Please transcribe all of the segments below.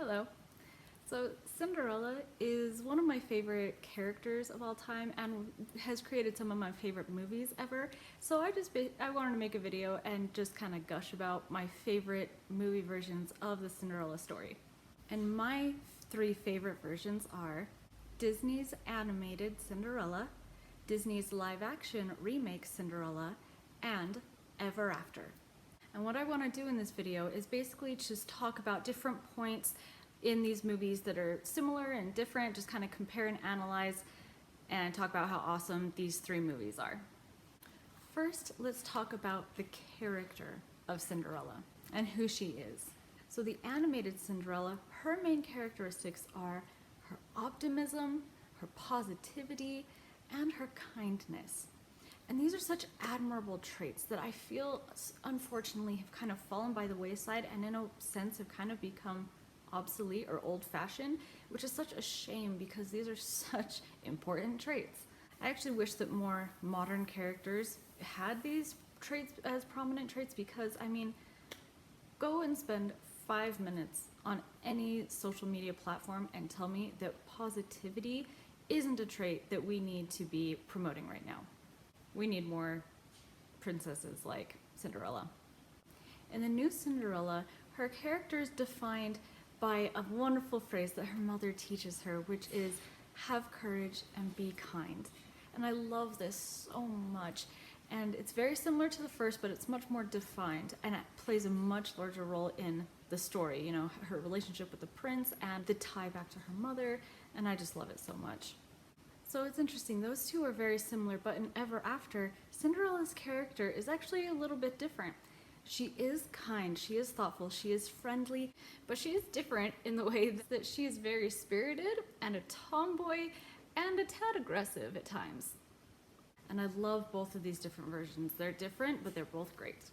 Hello. So Cinderella is one of my favorite characters of all time and has created some of my favorite movies ever. So I wanted to make a video and just kind of gush about my favorite movie versions of the Cinderella story. And my three favorite versions are Disney's animated Cinderella, Disney's live action remake Cinderella, and Ever After. And what I want to do in this video is basically just talk about different points in these movies that are similar and different, just kind of compare and analyze and talk about how awesome these three movies are. First, let's talk about the character of Cinderella and who she is. So the animated Cinderella, her main characteristics are her optimism, her positivity, and her kindness. And these are such admirable traits that I feel, unfortunately, have kind of fallen by the wayside and in a sense have kind of become obsolete or old-fashioned, which is such a shame because these are such important traits. I actually wish that more modern characters had these traits as prominent traits because, I mean, go and spend 5 minutes on any social media platform and tell me that positivity isn't a trait that we need to be promoting right now. We need more princesses like Cinderella. In the new Cinderella, her character is defined by a wonderful phrase that her mother teaches her, which is have courage and be kind. And I love this so much. And it's very similar to the first, but it's much more defined, and it plays a much larger role in the story, you know, her relationship with the prince and the tie back to her mother, and I just love it so much. So it's interesting, those two are very similar, but in Ever After, Cinderella's character is actually a little bit different. She is kind, she is thoughtful, she is friendly, but she is different in the way that she is very spirited and a tomboy and a tad aggressive at times. And I love both of these different versions. They're different, but they're both great.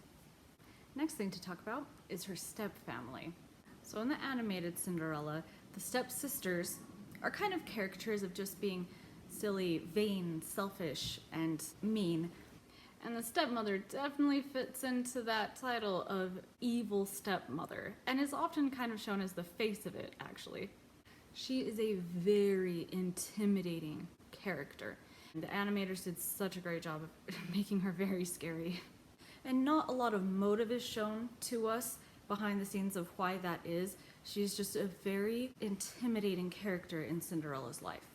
Next thing to talk about is her stepfamily. So in the animated Cinderella, the stepsisters are kind of caricatures of just being silly, vain, selfish, and mean. And the stepmother definitely fits into that title of evil stepmother, and is often kind of shown as the face of it, actually. She is a very intimidating character. The animators did such a great job of making her very scary. And not a lot of motive is shown to us behind the scenes of why that is. She's just a very intimidating character in Cinderella's life,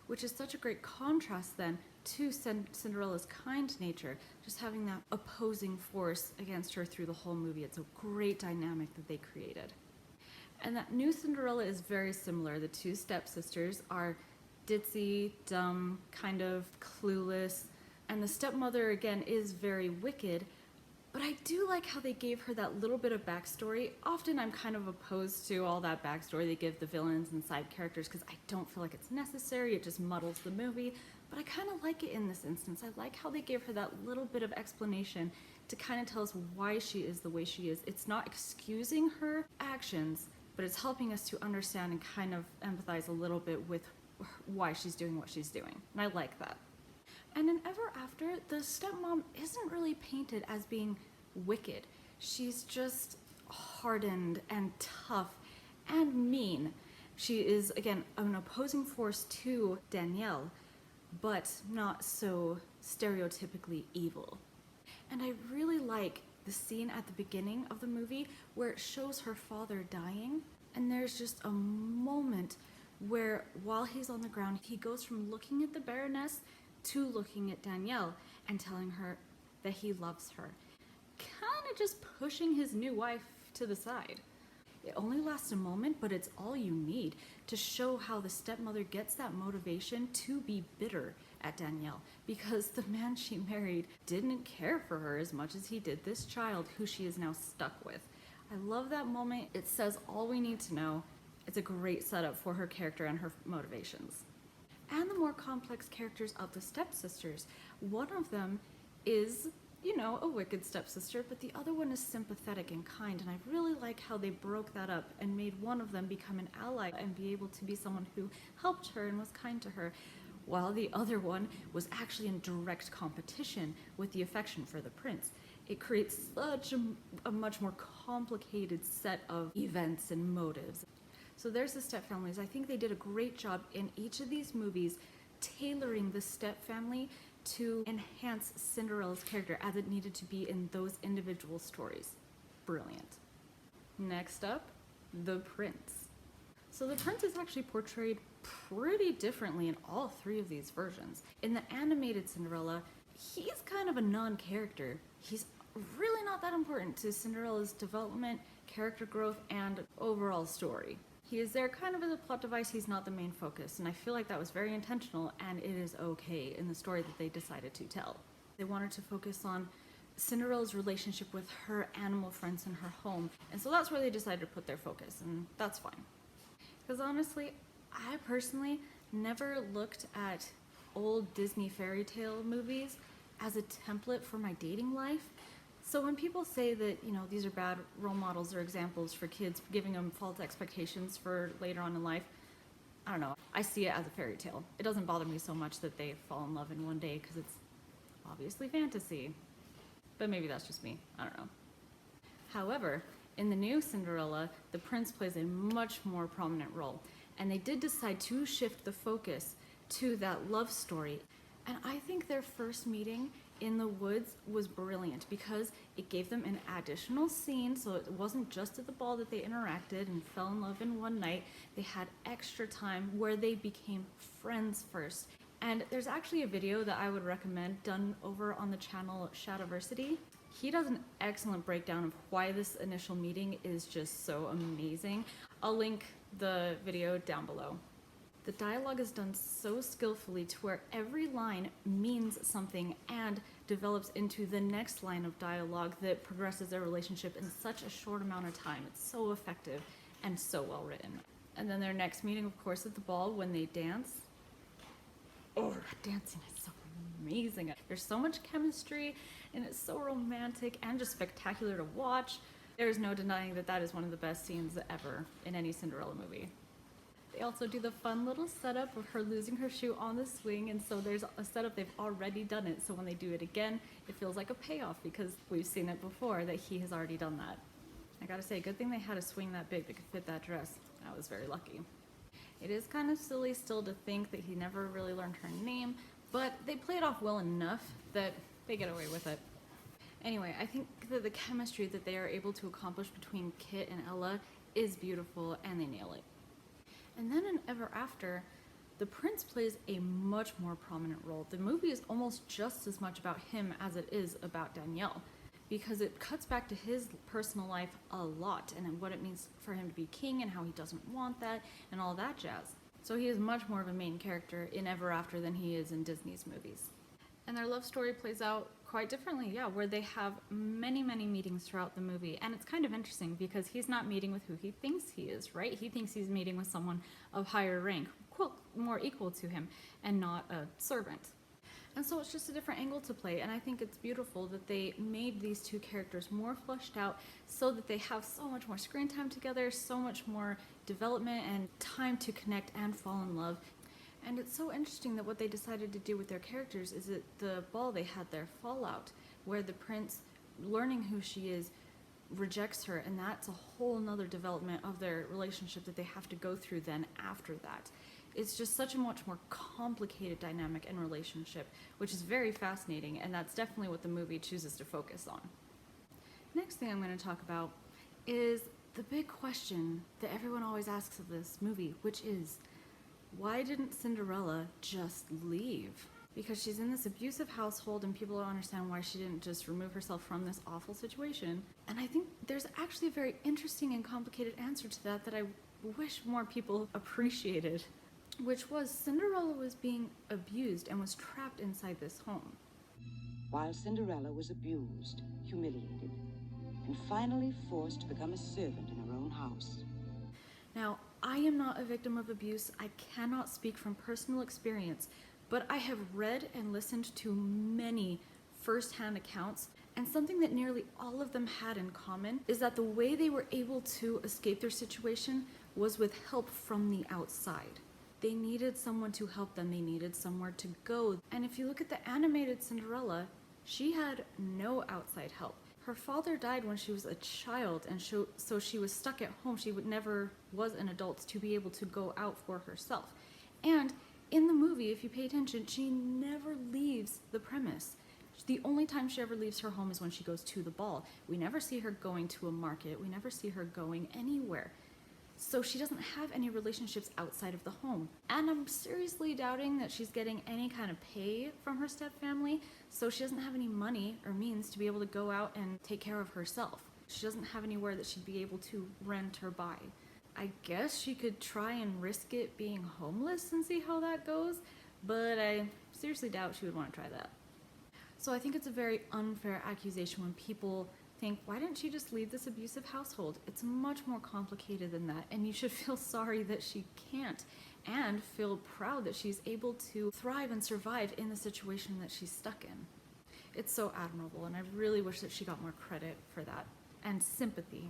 which is such a great contrast then to Cinderella's kind nature, just having that opposing force against her through the whole movie. It's a great dynamic that they created. And that new Cinderella is very similar. The two stepsisters are ditzy, dumb, kind of clueless, and the stepmother again is very wicked, but I do like how they gave her that little bit of backstory. Often I'm kind of opposed to all that backstory they give the villains and side characters because I don't feel like it's necessary, it just muddles the movie, but I kind of like it in this instance. I like how they gave her that little bit of explanation to kind of tell us why she is the way she is. It's not excusing her actions, but it's helping us to understand and kind of empathize a little bit with why she's doing what she's doing, and I like that. And in Ever After, the stepmom isn't really painted as being wicked. She's just hardened and tough and mean. She is, again, an opposing force to Danielle, but not so stereotypically evil. And I really like the scene at the beginning of the movie where it shows her father dying, and there's just a moment where while he's on the ground, he goes from looking at the Baroness to looking at Danielle and telling her that he loves her. Kind of just pushing his new wife to the side. It only lasts a moment, but it's all you need to show how the stepmother gets that motivation to be bitter at Danielle, because the man she married didn't care for her as much as he did this child who she is now stuck with. I love that moment. It says all we need to know. It's a great setup for her character and her motivations. And the more complex characters of the stepsisters. One of them is, you know, a wicked stepsister, but the other one is sympathetic and kind, and I really like how they broke that up and made one of them become an ally and be able to be someone who helped her and was kind to her, while the other one was actually in direct competition with the affection for the prince. It creates such a much more complicated set of events and motives. So there's the stepfamilies. I think they did a great job in each of these movies tailoring the stepfamily to enhance Cinderella's character as it needed to be in those individual stories. Brilliant. Next up, the prince. So the prince is actually portrayed pretty differently in all three of these versions. In the animated Cinderella, he's kind of a non-character. He's really not that important to Cinderella's development, character growth, and overall story. He is there kind of as a plot device. He's not the main focus, and I feel like that was very intentional, and it is okay in the story that they decided to tell. They wanted to focus on Cinderella's relationship with her animal friends in her home, and so that's where they decided to put their focus, and that's fine. Because honestly, I personally never looked at old Disney fairy tale movies as a template for my dating life. So when people say that, these are bad role models or examples for kids, giving them false expectations for later on in life, I don't know. I see it as a fairy tale. It doesn't bother me so much that they fall in love in one day because it's obviously fantasy. But maybe that's just me. I don't know. However, in the new Cinderella, the prince plays a much more prominent role. And they did decide to shift the focus to that love story. And I think their first meeting in the woods was brilliant because it gave them an additional scene, so it wasn't just at the ball that they interacted and fell in love in one night. They had extra time where they became friends first. And there's actually a video that I would recommend done over on the channel Shadowversity. He does an excellent breakdown of why this initial meeting is just so amazing. I'll link the video down below. The dialogue is done so skillfully to where every line means something and develops into the next line of dialogue that progresses their relationship in such a short amount of time. It's so effective and so well written. And then their next meeting, of course, at the ball when they dance. Oh, that dancing is so amazing. There's so much chemistry and it's so romantic and just spectacular to watch. There's no denying that that is one of the best scenes ever in any Cinderella movie. They also do the fun little setup of her losing her shoe on the swing, and so there's a setup, they've already done it, so when they do it again, it feels like a payoff because we've seen it before that he has already done that. I gotta say, good thing they had a swing that big that could fit that dress. I was very lucky. It is kind of silly still to think that he never really learned her name, but they play it off well enough that they get away with it. Anyway, I think that the chemistry that they are able to accomplish between Kit and Ella is beautiful, and they nail it. And then in Ever After, the prince plays a much more prominent role. The movie is almost just as much about him as it is about Danielle, because it cuts back to his personal life a lot and what it means for him to be king and how he doesn't want that and all that jazz. So he is much more of a main character in Ever After than he is in Disney's movies. And their love story plays out quite differently, where they have many, many meetings throughout the movie. And it's kind of interesting because he's not meeting with who he thinks he is, right? He thinks he's meeting with someone of higher rank, more equal to him, and not a servant. And so it's just a different angle to play, and I think it's beautiful that they made these two characters more fleshed out so that they have so much more screen time together, so much more development and time to connect and fall in love. And it's so interesting that what they decided to do with their characters is at the ball they had their fallout, where the prince, learning who she is, rejects her, and that's a whole nother development of their relationship that they have to go through then after that. It's just such a much more complicated dynamic and relationship, which is very fascinating, and that's definitely what the movie chooses to focus on. Next thing I'm going to talk about is the big question that everyone always asks of this movie, which is, why didn't Cinderella just leave? Because she's in this abusive household and people don't understand why she didn't just remove herself from this awful situation. And I think there's actually a very interesting and complicated answer to that I wish more people appreciated, which was Cinderella was being abused and was trapped inside this home. While Cinderella was abused, humiliated, and finally forced to become a servant in her own house. Now, I am not a victim of abuse. I cannot speak from personal experience, but I have read and listened to many first-hand accounts, and something that nearly all of them had in common is that the way they were able to escape their situation was with help from the outside. They needed someone to help them. They needed somewhere to go. And if you look at the animated Cinderella, she had no outside help. her father died when she was a child, and so she was stuck at home. She never was an adult to be able to go out for herself. And in the movie, if you pay attention, she never leaves the premise. The only time she ever leaves her home is when she goes to the ball. We never see her going to a market. We never see her going anywhere. So she doesn't have any relationships outside of the home. And I'm seriously doubting that she's getting any kind of pay from her stepfamily, so she doesn't have any money or means to be able to go out and take care of herself. She doesn't have anywhere that she'd be able to rent or buy. I guess she could try and risk it being homeless and see how that goes, but I seriously doubt she would want to try that. So I think it's a very unfair accusation when people think, why didn't she just leave this abusive household? It's much more complicated than that, and you should feel sorry that she can't, and feel proud that she's able to thrive and survive in the situation that she's stuck in. It's so admirable, and I really wish that she got more credit for that, and sympathy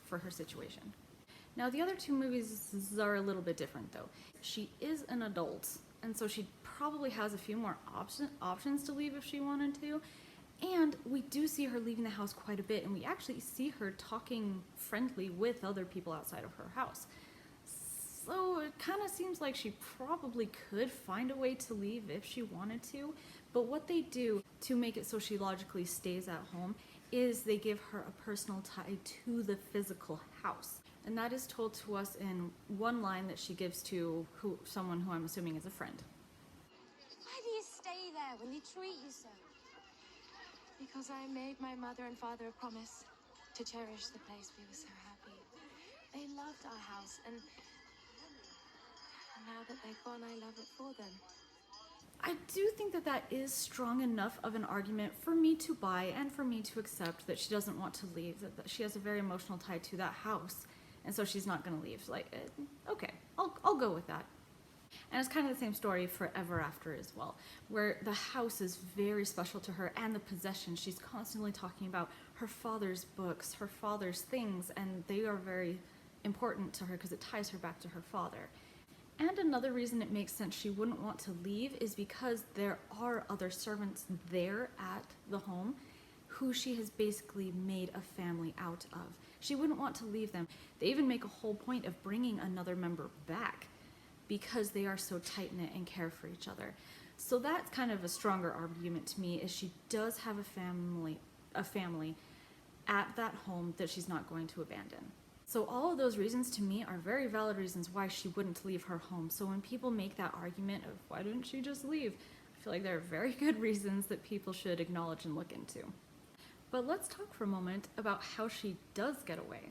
for her situation. Now, the other two movies are a little bit different, though. She is an adult, and so she probably has a few more options to leave if she wanted to. And we do see her leaving the house quite a bit, and we actually see her talking friendly with other people outside of her house. So it kind of seems like she probably could find a way to leave if she wanted to. But what they do to make it so she logically stays at home is they give her a personal tie to the physical house. And that is told to us in one line that she gives to someone who I'm assuming is a friend. Why do you stay there when they treat you so? Because I made my mother and father a promise to cherish the place. We were so happy. They loved our house, and now that they're gone, I love it for them. I do think that that is strong enough of an argument for me to buy and for me to accept that she doesn't want to leave, that she has a very emotional tie to that house, and so she's not going to leave. Like, okay, I'll go with that. And it's kind of the same story for Ever After as well, where the house is very special to her and the possession. She's constantly talking about her father's books, her father's things, and they are very important to her because it ties her back to her father. And another reason it makes sense she wouldn't want to leave is because there are other servants there at the home who she has basically made a family out of. She wouldn't want to leave them. They even make a whole point of bringing another member back because they are so tight-knit and care for each other. So that's kind of a stronger argument to me, is she does have a family at that home that she's not going to abandon. So all of those reasons to me are very valid reasons why she wouldn't leave her home. So when people make that argument of why didn't she just leave, I feel like there are very good reasons that people should acknowledge and look into. But let's talk for a moment about how she does get away.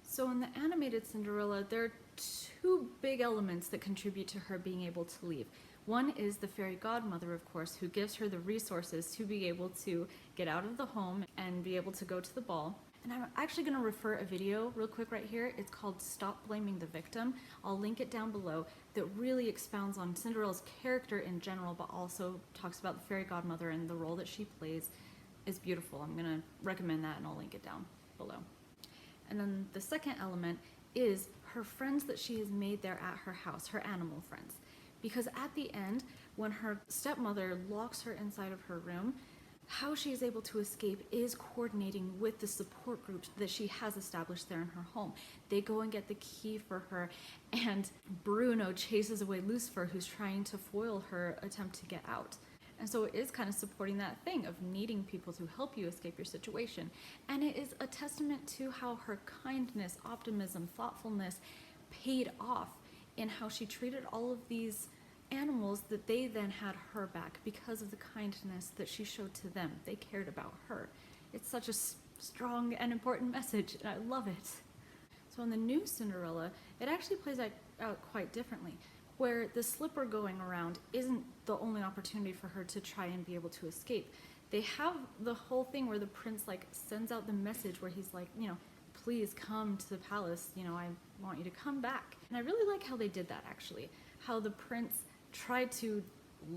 So in the animated Cinderella, there are two big elements that contribute to her being able to leave. One is the fairy godmother, of course, who gives her the resources to be able to get out of the home and be able to go to the ball. And I'm actually going to refer a video real quick right here. It's called Stop Blaming the Victim. I'll link it down below, that really expounds on Cinderella's character in general, but also talks about the fairy godmother and the role that she plays. It's beautiful. I'm going to recommend that, and I'll link it down below. And then the second element is her friends that she has made there at her house, her animal friends. Because at the end, when her stepmother locks her inside of her room, how she is able to escape is coordinating with the support groups that she has established there in her home. They go and get the key for her, and Bruno chases away Lucifer, who's trying to foil her attempt to get out. And so it is kind of supporting that thing of needing people to help you escape your situation. And it is a testament to how her kindness, optimism, thoughtfulness paid off in how she treated all of these animals, that they then had her back because of the kindness that she showed to them. They cared about her. It's such a strong and important message, and I love it. So in the new Cinderella, it actually plays out quite differently, where the slipper going around isn't the only opportunity for her to try and be able to escape. They have the whole thing where the prince sends out the message where he's like, please come to the palace, I want you to come back. And I really like how they did that, actually. How the prince tried to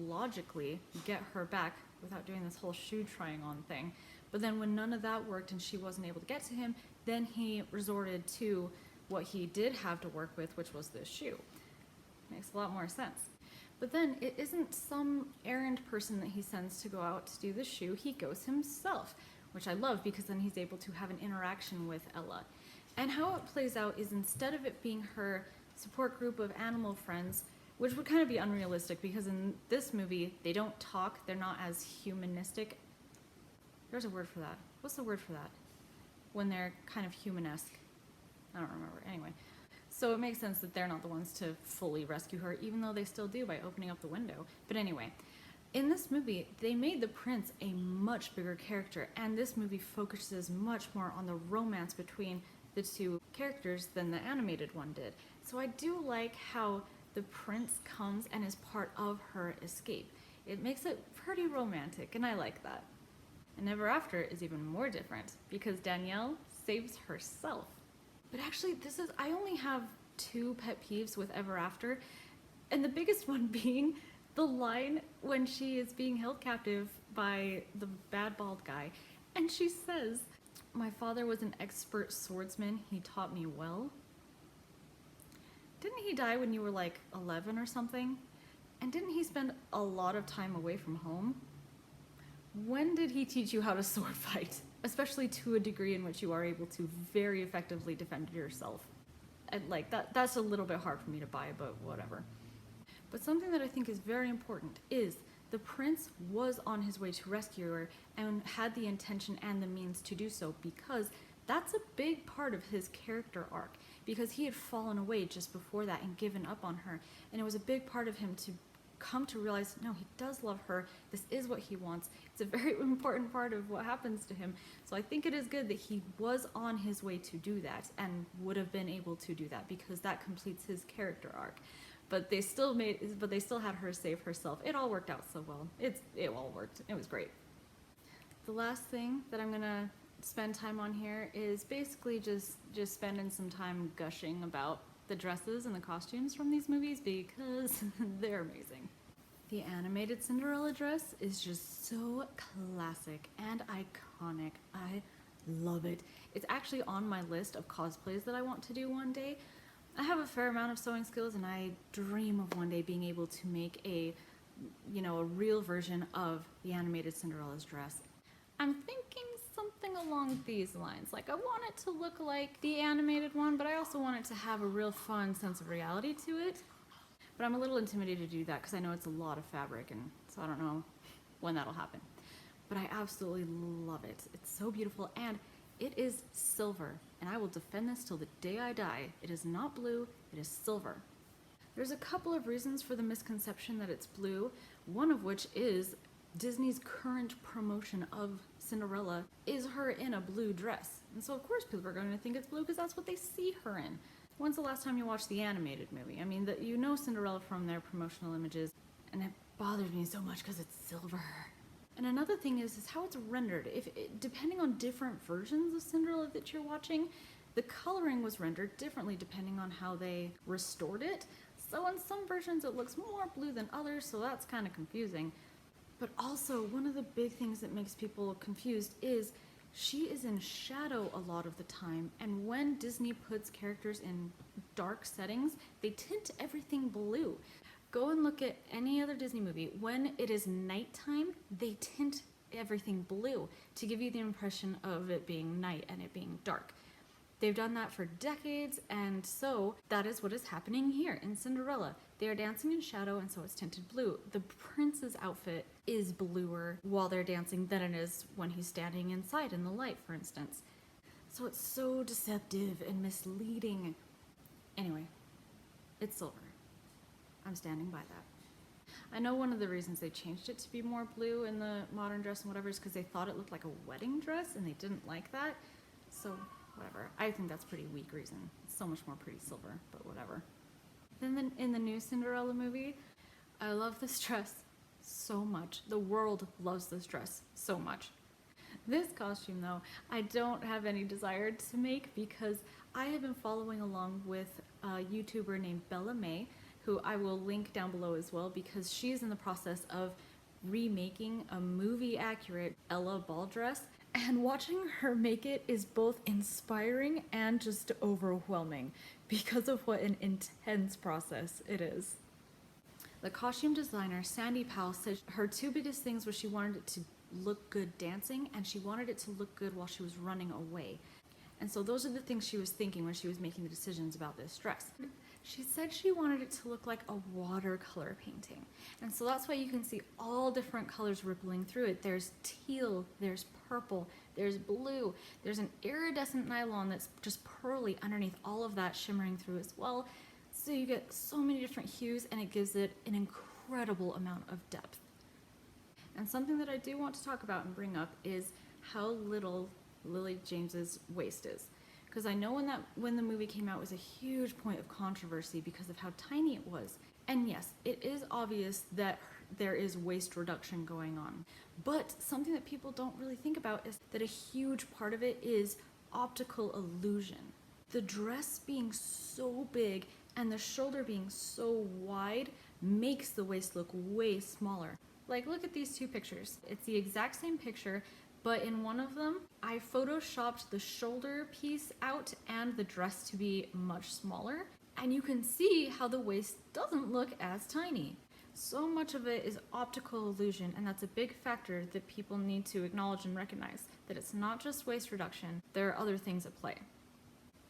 logically get her back without doing this whole shoe trying on thing. But then when none of that worked and she wasn't able to get to him, then he resorted to what he did have to work with, which was the shoe. Makes a lot more sense. But then it isn't some errand person that he sends to go out to do the shoe. He goes himself, which I love because then he's able to have an interaction with Ella. And how it plays out is instead of it being her support group of animal friends, which would kind of be unrealistic because in this movie, they don't talk, they're not as humanistic. There's a word for that. What's the word for that? When they're kind of humanesque. I don't remember. Anyway. So it makes sense that they're not the ones to fully rescue her, even though they still do by opening up the window. But anyway, in this movie, they made the prince a much bigger character, and this movie focuses much more on the romance between the two characters than the animated one did. So I do like how the prince comes and is part of her escape. It makes it pretty romantic, and I like that. And Ever After is even more different because Danielle saves herself. But actually, I only have 2 pet peeves with Ever After, and the biggest one being the line when she is being held captive by the bad bald guy, and she says, "My father was an expert swordsman, he taught me well." Didn't he die when you were like 11 or something? And didn't he spend a lot of time away from home? When did he teach you how to sword fight? Especially to a degree in which you are able to very effectively defend yourself. And like that's a little bit hard for me to buy, but whatever. But something that I think is very important is the prince was on his way to rescue her and had the intention and the means to do so because that's a big part of his character arc, because he had fallen away just before that and given up on her, and it was a big part of him to come to realize, no, he does love her, this is what he wants. It's a very important part of what happens to him. So I think it is good that he was on his way to do that and would have been able to do that because that completes his character arc. But they still had her save herself. It all worked out so well. It all worked. It was great. The last thing that I'm gonna spend time on here is basically just spending some time gushing about the dresses and the costumes from these movies because they're amazing. The animated Cinderella dress is just so classic and iconic. I love it. It's actually on my list of cosplays that I want to do one day. I have a fair amount of sewing skills and I dream of one day being able to make a real version of the animated Cinderella's dress. I'm thinking something along these lines. Like, I want it to look like the animated one, but I also want it to have a real fun sense of reality to it. But I'm a little intimidated to do that because I know it's a lot of fabric, and so I don't know when that'll happen. But I absolutely love it. It's so beautiful, and it is silver, and I will defend this till the day I die. It is not blue, it is silver. There's a couple of reasons for the misconception that it's blue, one of which is Disney's current promotion of Cinderella is her in a blue dress. And so of course people are going to think it's blue because that's what they see her in. When's the last time you watched the animated movie? I mean, you know Cinderella from their promotional images, and it bothers me so much because it's silver. And another thing is how it's rendered. Depending on different versions of Cinderella that you're watching, the coloring was rendered differently depending on how they restored it. So in some versions it looks more blue than others, so that's kind of confusing. But also, one of the big things that makes people confused is she is in shadow a lot of the time, and when Disney puts characters in dark settings, they tint everything blue. Go and look at any other Disney movie. When it is nighttime, they tint everything blue to give you the impression of it being night and it being dark. They've done that for decades, and so that is what is happening here in Cinderella. They are dancing in shadow, and so it's tinted blue. The prince's outfit is bluer while they're dancing than it is when he's standing inside in the light, for instance. So it's so deceptive and misleading. Anyway, it's silver. I'm standing by that. I know one of the reasons they changed it to be more blue in the modern dress and whatever is because they thought it looked like a wedding dress, and they didn't like that. So whatever. I think that's a pretty weak reason. It's so much more pretty silver, but whatever. Then in the new Cinderella movie, I love this dress so much. The world loves this dress so much. This costume, though, I don't have any desire to make because I have been following along with a YouTuber named Bella May, who I will link down below as well because she's in the process of remaking a movie-accurate Ella ball dress. And watching her make it is both inspiring and just overwhelming because of what an intense process it is. The costume designer, Sandy Powell, said her 2 biggest things was she wanted it to look good dancing, and she wanted it to look good while she was running away. And so those are the things she was thinking when she was making the decisions about this dress. She said she wanted it to look like a watercolor painting. And so that's why you can see all different colors rippling through it. There's teal, there's purple, there's blue, there's an iridescent nylon that's just pearly underneath all of that shimmering through as well. So you get so many different hues, and it gives it an incredible amount of depth. And something that I do want to talk about and bring up is how little Lily James's waist is. Because I know when the movie came out, it was a huge point of controversy because of how tiny it was. And yes, it is obvious that there is waist reduction going on. But something that people don't really think about is that a huge part of it is optical illusion. The dress being so big and the shoulder being so wide makes the waist look way smaller. Like, look at these two pictures. It's the exact same picture, but in one of them, I photoshopped the shoulder piece out and the dress to be much smaller. And you can see how the waist doesn't look as tiny. So much of it is optical illusion, and that's a big factor that people need to acknowledge and recognize, that it's not just waist reduction, there are other things at play.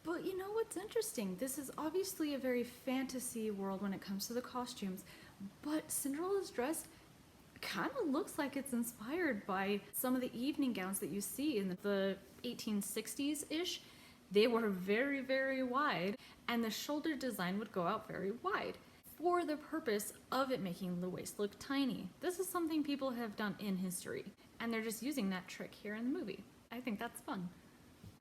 But you know what's interesting? This is obviously a very fantasy world when it comes to the costumes, but Cinderella's dress kind of looks like it's inspired by some of the evening gowns that you see in the 1860s-ish. They were very, very wide, and the shoulder design would go out very wide for the purpose of it making the waist look tiny. This is something people have done in history, and they're just using that trick here in the movie. I think that's fun.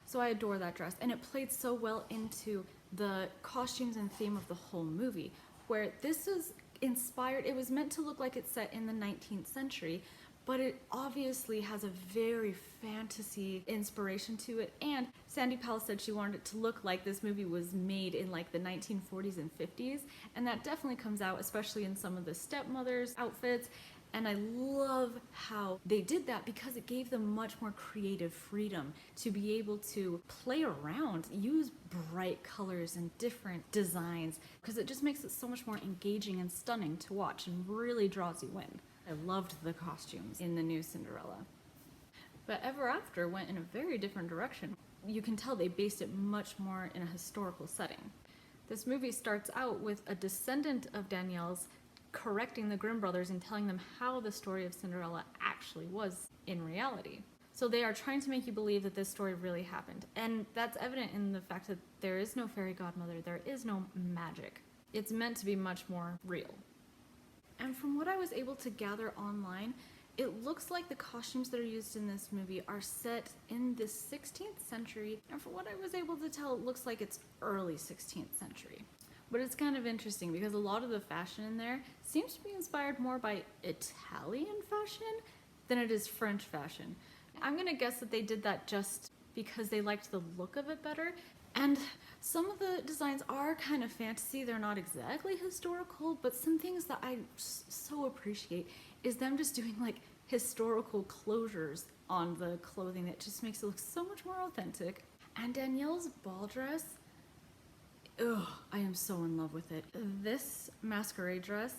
So I adore that dress, and it played so well into the costumes and theme of the whole movie, where this is inspired. It was meant to look like it's set in the 19th century, but it obviously has a very fantasy inspiration to it. And Sandy Powell said she wanted it to look like this movie was made in like the 1940s and 50s, and that definitely comes out, especially in some of the stepmothers' outfits. And I love how they did that because it gave them much more creative freedom to be able to play around, use bright colors and different designs, because it just makes it so much more engaging and stunning to watch and really draws you in. I loved the costumes in the new Cinderella. But Ever After went in a very different direction. You can tell they based it much more in a historical setting. This movie starts out with a descendant of Danielle's correcting the Grimm brothers and telling them how the story of Cinderella actually was in reality. So they are trying to make you believe that this story really happened. And that's evident in the fact that there is no fairy godmother, there is no magic. It's meant to be much more real. And from what I was able to gather online, it looks like the costumes that are used in this movie are set in the 16th century. And from what I was able to tell, it looks like it's early 16th century. But it's kind of interesting because a lot of the fashion in there seems to be inspired more by Italian fashion than it is French fashion. I'm gonna guess that they did that just because they liked the look of it better. And some of the designs are kind of fantasy. They're not exactly historical, but some things that I so appreciate is them just doing like historical closures on the clothing that just makes it look so much more authentic. And Danielle's ball dress, ugh, I am so in love with it. This masquerade dress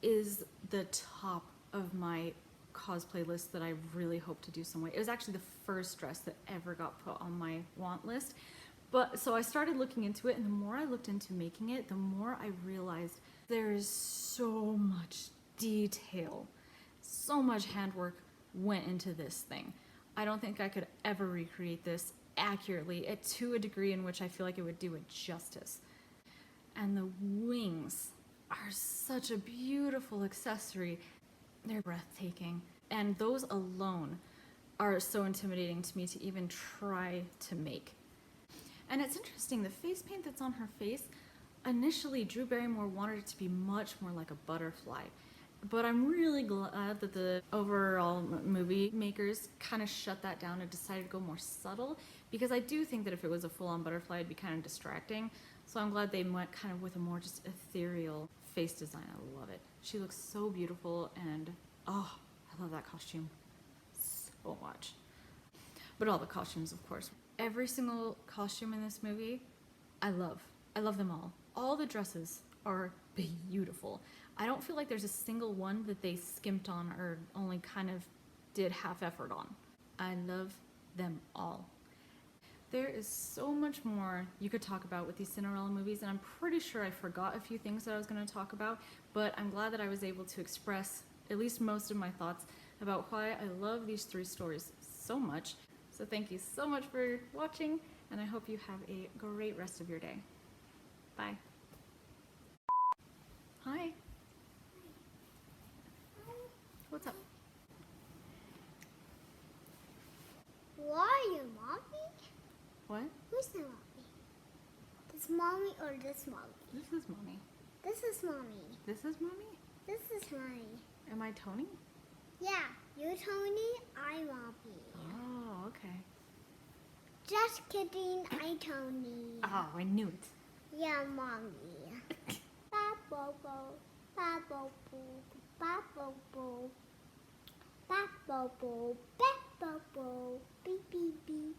is the top of my cosplay list that I really hope to do some way. It was actually the first dress that ever got put on my want list. But so I started looking into it, and the more I looked into making it, the more I realized there is so much detail, so much handwork went into this thing. I don't think I could ever recreate this accurately to a degree in which I feel like it would do it justice. And the wings are such a beautiful accessory. They're breathtaking. And those alone are so intimidating to me to even try to make. And it's interesting, the face paint that's on her face, initially Drew Barrymore wanted it to be much more like a butterfly. But I'm really glad that the overall movie makers kind of shut that down and decided to go more subtle, because I do think that if it was a full-on butterfly, it'd be kind of distracting. So I'm glad they went kind of with a more just ethereal face design. I love it. She looks so beautiful, and oh, I love that costume so much. But all the costumes, of course. Every single costume in this movie, I love. I love them all. All the dresses are beautiful. I don't feel like there's a single one that they skimped on or only kind of did half effort on. I love them all. There is so much more you could talk about with these Cinderella movies, and I'm pretty sure I forgot a few things that I was going to talk about, but I'm glad that I was able to express at least most of my thoughts about why I love these three stories so much. So thank you so much for watching, and I hope you have a great rest of your day. Bye. Hi. What's up? Why are you, Mommy? What? Who's the Mommy? This Mommy or this Mommy? This is Mommy. This is Mommy. This is Mommy? This is Mommy. Am I Tony? Yeah, you're Tony, I'm Mommy. Oh, okay. Just kidding, I'm Tony. Oh, I knew it. Yeah, Mommy. Ba-bo-bo, ba-bo-bo, ba-bo-bo, ba-bo-bo, ba-bo-bo, beep-beep-beep.